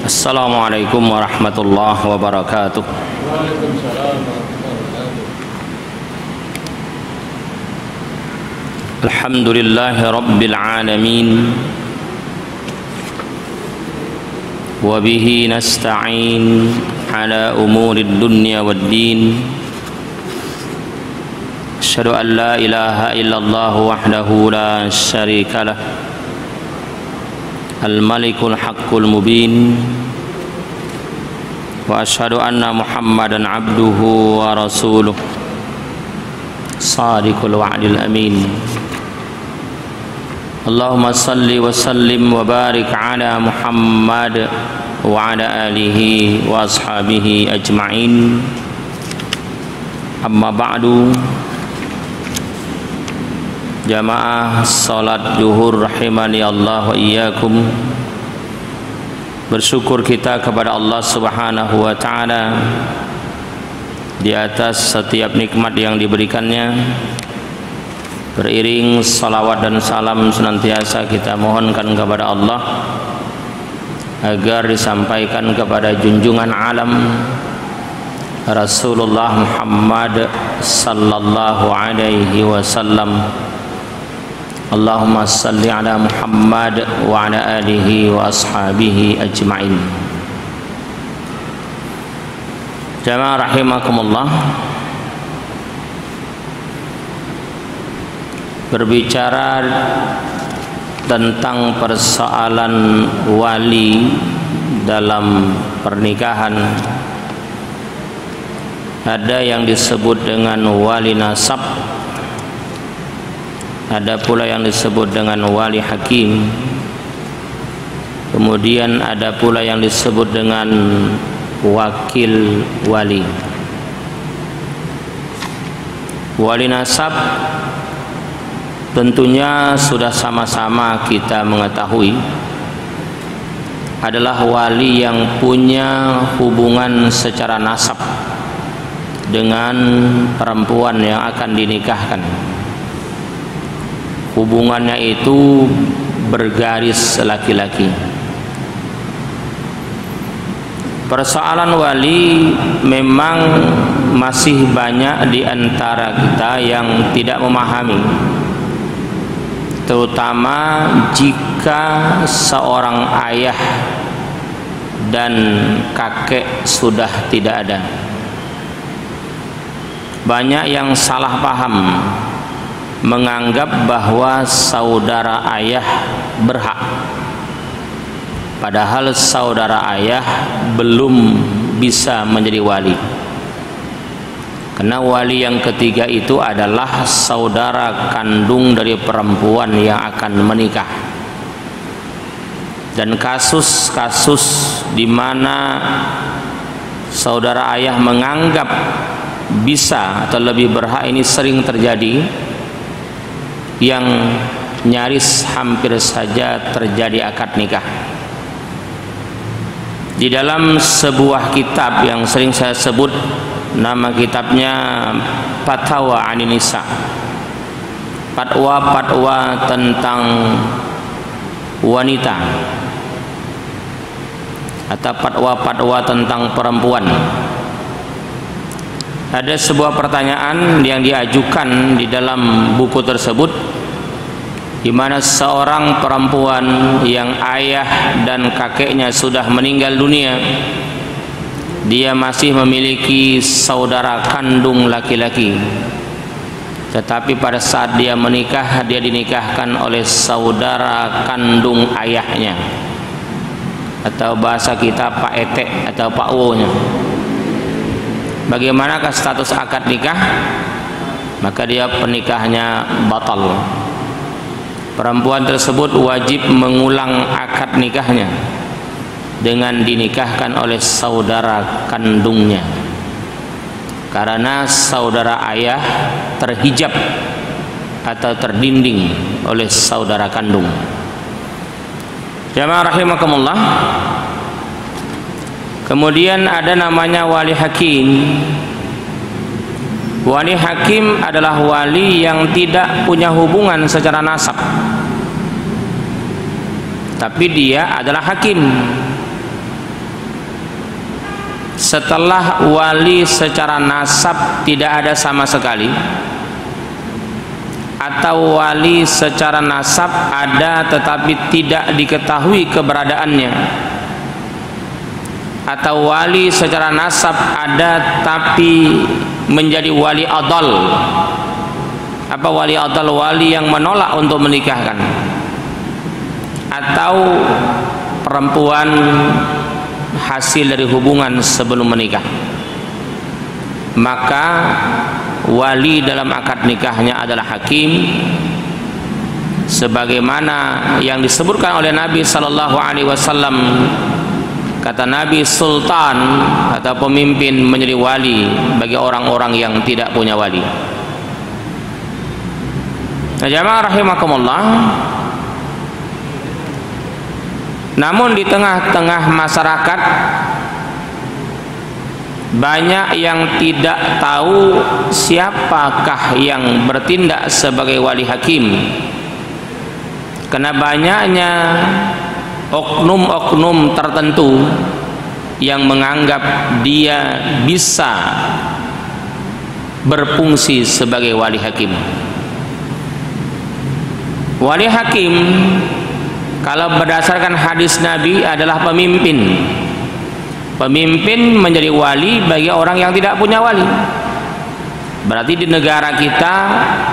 Assalamualaikum warahmatullahi wabarakatuh. Waalaikumsalam warahmatullahi wabarakatuh. Alhamdulillahi rabbil alamin. Wa bihi nasta'in ala umurid dunya waddin. Asyhadu an la ilaha illallah wahdahu la syarika lah. Al-Malikul Haqqul Mubin. Wa asyhadu anna Muhammadan abduhu wa rasuluh Shadiqul wa'dil amin. Allahumma salli wa sallim wa barik ala Muhammad wa ala alihi wa ashabihi ajma'in. Amma ba'du. Jamaah salat zuhur rahimani Allah wa iyyakum. Bersyukur kita kepada Allah Subhanahu wa taala di atas setiap nikmat yang diberikannya. Beriring salawat dan salam senantiasa kita mohonkan kepada Allah agar disampaikan kepada junjungan alam Rasulullah Muhammad sallallahu alaihi wasallam. Allahumma salli ala Muhammad wa ala alihi wa ashabihi ajma'in. Jamaah rahimakumullah. Berbicara tentang persoalan wali dalam pernikahan, ada yang disebut dengan wali nasab, ada pula yang disebut dengan wali hakim, kemudian ada pula yang disebut dengan wakil wali. Wali nasab tentunya sudah sama-sama kita mengetahui adalah wali yang punya hubungan secara nasab dengan perempuan yang akan dinikahkan. Hubungannya itu bergaris laki-laki. Persoalan wali memang masih banyak di antara kita yang tidak memahami, terutama jika seorang ayah dan kakek sudah tidak ada. Banyak yang salah paham, menganggap bahwa saudara ayah berhak, padahal saudara ayah belum bisa menjadi wali. Karena wali yang ketiga itu adalah saudara kandung dari perempuan yang akan menikah. Dan kasus-kasus di mana saudara ayah menganggap bisa atau lebih berhak ini sering terjadi, yang nyaris hampir saja terjadi akad nikah. Di dalam sebuah kitab yang sering saya sebut, nama kitabnya Fatwa Anin Nisa, fatwa-fatwa tentang wanita atau fatwa-fatwa tentang perempuan. Ada sebuah pertanyaan yang diajukan di dalam buku tersebut, di mana seorang perempuan yang ayah dan kakeknya sudah meninggal dunia, dia masih memiliki saudara kandung laki-laki, tetapi pada saat dia menikah, dia dinikahkan oleh saudara kandung ayahnya, atau bahasa kita Pak Etek atau Pak Wo-nya. Bagaimanakah status akad nikah? Maka dia pernikahannya batal. Perempuan tersebut wajib mengulang akad nikahnya dengan dinikahkan oleh saudara kandungnya, karena saudara ayah terhijab atau terdinding oleh saudara kandung. Jamaah rahimakumullah. Kemudian ada namanya wali hakim. Wali hakim adalah wali yang tidak punya hubungan secara nasab, tapi dia adalah hakim. setelah wali secara nasab tidak ada sama sekali, atau wali secara nasab ada tetapi tidak diketahui keberadaannya, atau wali secara nasab ada tapi menjadi wali adal. Apa wali adal? Wali yang menolak untuk menikahkan, atau perempuan hasil dari hubungan sebelum menikah, maka wali dalam akad nikahnya adalah hakim, sebagaimana yang disebutkan oleh Nabi sallallahu alaihi wasallam. Kata Nabi, sultan atau pemimpin menjadi wali bagi orang-orang yang tidak punya wali. Nah, jamaah rahimakumullah, namun di tengah-tengah masyarakat banyak yang tidak tahu siapakah yang bertindak sebagai wali hakim, karena banyaknya oknum-oknum tertentu yang menganggap dia bisa berfungsi sebagai wali hakim. Wali hakim kalau berdasarkan hadis Nabi adalah pemimpin. Pemimpin menjadi wali bagi orang yang tidak punya wali. Berarti di negara kita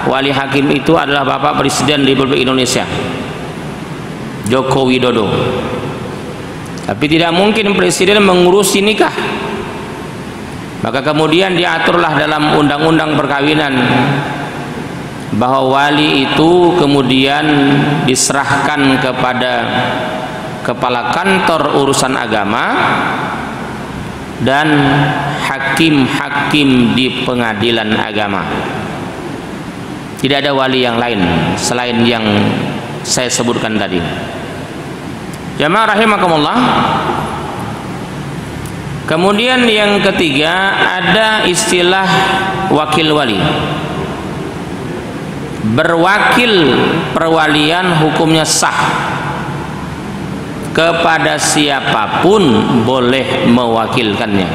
wali hakim itu adalah Bapak Presiden Republik Indonesia, Joko Widodo. Tapi tidak mungkin presiden mengurusi nikah. Maka kemudian diaturlah dalam undang-undang perkawinan bahwa wali itu kemudian diserahkan kepada kepala kantor urusan agama dan hakim-hakim di pengadilan agama. Tidak ada wali yang lain selain yang saya sebutkan tadi. Jamaah rahimakumullah. Kemudian yang ketiga ada istilah wakil wali. Berwakil perwalian hukumnya sah, kepada siapapun boleh mewakilkannya.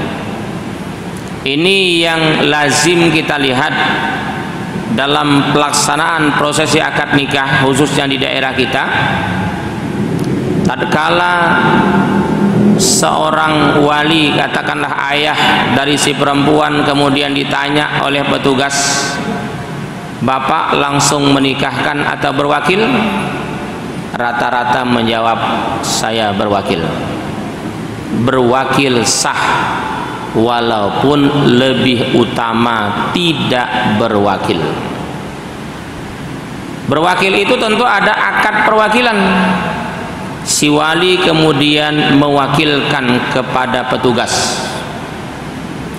Ini yang lazim kita lihat dalam pelaksanaan prosesi akad nikah, khususnya di daerah kita. Tatkala seorang wali, katakanlah ayah dari si perempuan, kemudian ditanya oleh petugas, "Bapak langsung menikahkan atau berwakil?" Rata-rata menjawab, "Saya berwakil." Berwakil sah, walaupun lebih utama tidak berwakil. Berwakil itu tentu ada akad perwakilan. Si wali kemudian mewakilkan kepada petugas.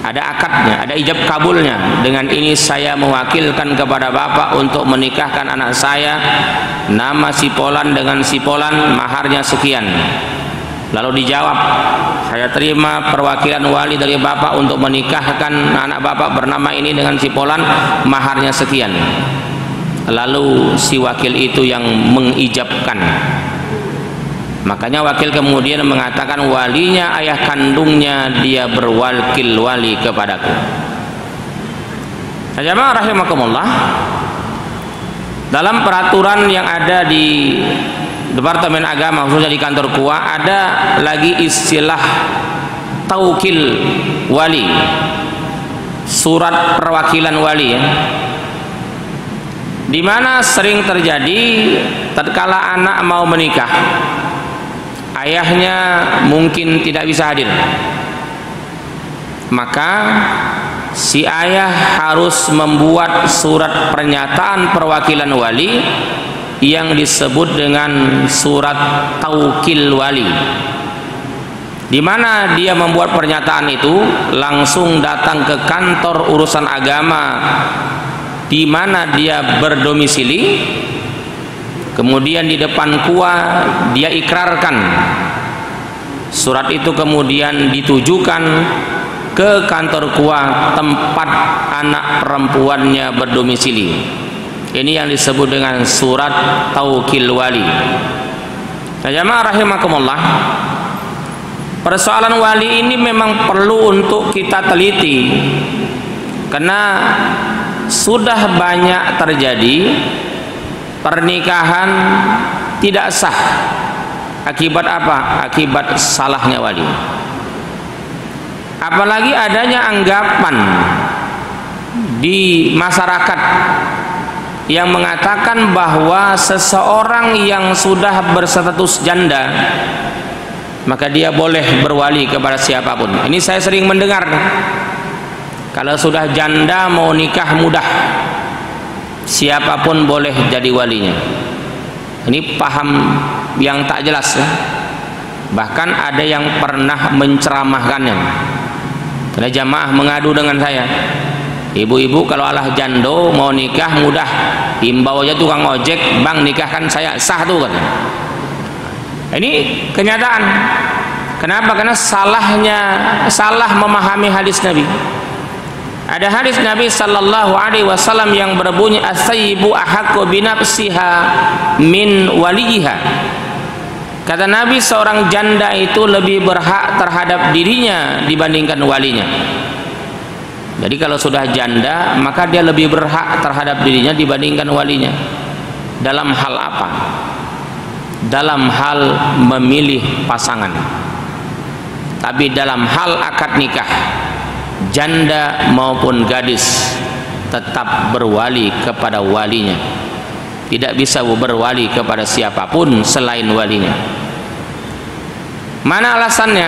Ada akadnya, ada ijab kabulnya. Dengan ini saya mewakilkan kepada Bapak untuk menikahkan anak saya, nama si Polan dengan si Polan, maharnya sekian. Lalu dijawab, "Saya terima perwakilan wali dari Bapak untuk menikahkan anak Bapak bernama ini dengan si Polan, maharnya sekian." Lalu si wakil itu yang mengijabkan. Makanya wakil kemudian mengatakan, walinya ayah kandungnya, dia berwakil wali kepadaku. Nah, jamaah rahimakumullah, dalam peraturan yang ada di Departemen Agama, khususnya di kantor KUA, ada lagi istilah taukil wali, surat perwakilan wali, ya. Di mana sering terjadi tatkala anak mau menikah, ayahnya mungkin tidak bisa hadir, maka si ayah harus membuat surat pernyataan perwakilan wali yang disebut dengan surat taukil wali, di mana dia membuat pernyataan itu langsung datang ke kantor urusan agama di mana dia berdomisili. Kemudian di depan KUA dia ikrarkan. Surat itu kemudian ditujukan ke kantor KUA tempat anak perempuannya berdomisili. Ini yang disebut dengan surat taukil wali. Nah, jamaah rahimakumullah, persoalan wali ini memang perlu untuk kita teliti, karena sudah banyak terjadi pernikahan tidak sah. Akibat apa? Akibat salahnya wali. Apalagi adanya anggapan di masyarakat yang mengatakan bahwa seseorang yang sudah berstatus janda maka dia boleh berwali kepada siapapun. Ini saya sering mendengar. Kalau sudah janda mau nikah mudah, siapapun boleh jadi walinya. Ini paham yang tak jelas ya. Bahkan ada yang pernah menceramahkannya. Karena jamaah mengadu dengan saya, ibu-ibu kalau alah jando mau nikah mudah, himbau aja tukang ojek, bang nikahkan saya, sah tuh kan. Ini kenyataan. Kenapa? Karena salah memahami hadis Nabi. Ada hadis Nabi sallallahu alaihi wasallam yang berbunyi as-sayyibu ahaqqu bi nafsiha min waliha. Kata Nabi, seorang janda itu lebih berhak terhadap dirinya dibandingkan walinya. Jadi kalau sudah janda maka dia lebih berhak terhadap dirinya dibandingkan walinya. Dalam hal apa? Dalam hal memilih pasangan. Tapi dalam hal akad nikah, janda maupun gadis tetap berwali kepada walinya. Tidak bisa berwali kepada siapapun selain walinya. Mana alasannya?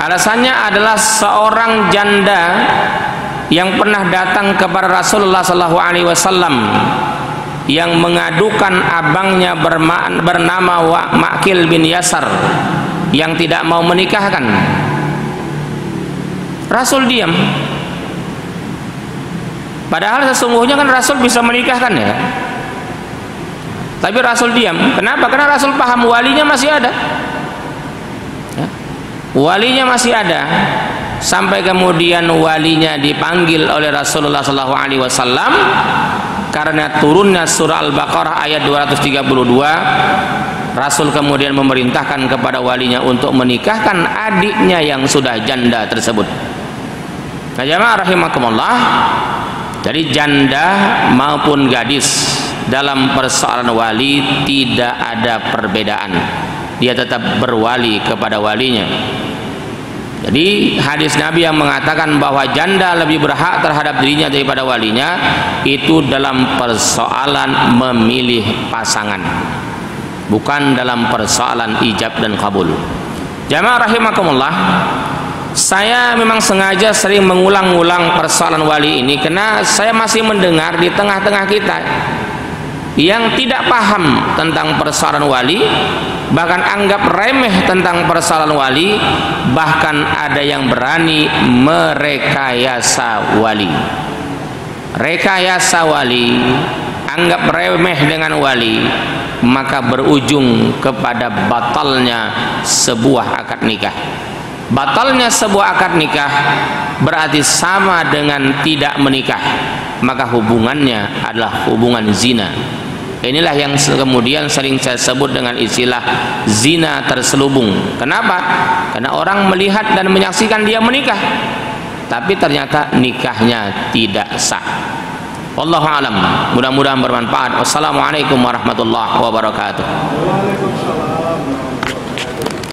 Alasannya adalah seorang janda yang pernah datang kepada Rasulullah SAW yang mengadukan abangnya bernama Ma'qil bin Yasar yang tidak mau menikahkan. Rasul diam. Padahal sesungguhnya kan Rasul bisa menikahkan ya. Tapi Rasul diam. Kenapa? Karena Rasul paham walinya masih ada. Ya. Walinya masih ada. Sampai kemudian walinya dipanggil oleh Rasulullah SAW karena turunnya surah Al-Baqarah ayat 232. Rasul kemudian memerintahkan kepada walinya untuk menikahkan adiknya yang sudah janda tersebut. Nah, jamaah rahimakumullah, jadi janda maupun gadis dalam persoalan wali tidak ada perbedaan. Dia tetap berwali kepada walinya. Jadi hadis Nabi yang mengatakan bahwa janda lebih berhak terhadap dirinya daripada walinya itu dalam persoalan memilih pasangan, bukan dalam persoalan ijab dan kabul. Jamaah rahimakumullah, saya memang sengaja sering mengulang-ulang persoalan wali ini karena saya masih mendengar di tengah-tengah kita yang tidak paham tentang persoalan wali, bahkan anggap remeh tentang persoalan wali, bahkan ada yang berani merekayasa wali. Rekayasa wali, anggap remeh dengan wali, maka berujung kepada batalnya sebuah akad nikah. Batalnya sebuah akad nikah berarti sama dengan tidak menikah, maka hubungannya adalah hubungan zina. Inilah yang kemudian sering saya sebut dengan istilah zina terselubung. Kenapa? Karena orang melihat dan menyaksikan dia menikah, tapi ternyata nikahnya tidak sah. Wallahu alam. Mudah-mudahan bermanfaat. Wassalamualaikum warahmatullahi wabarakatuh.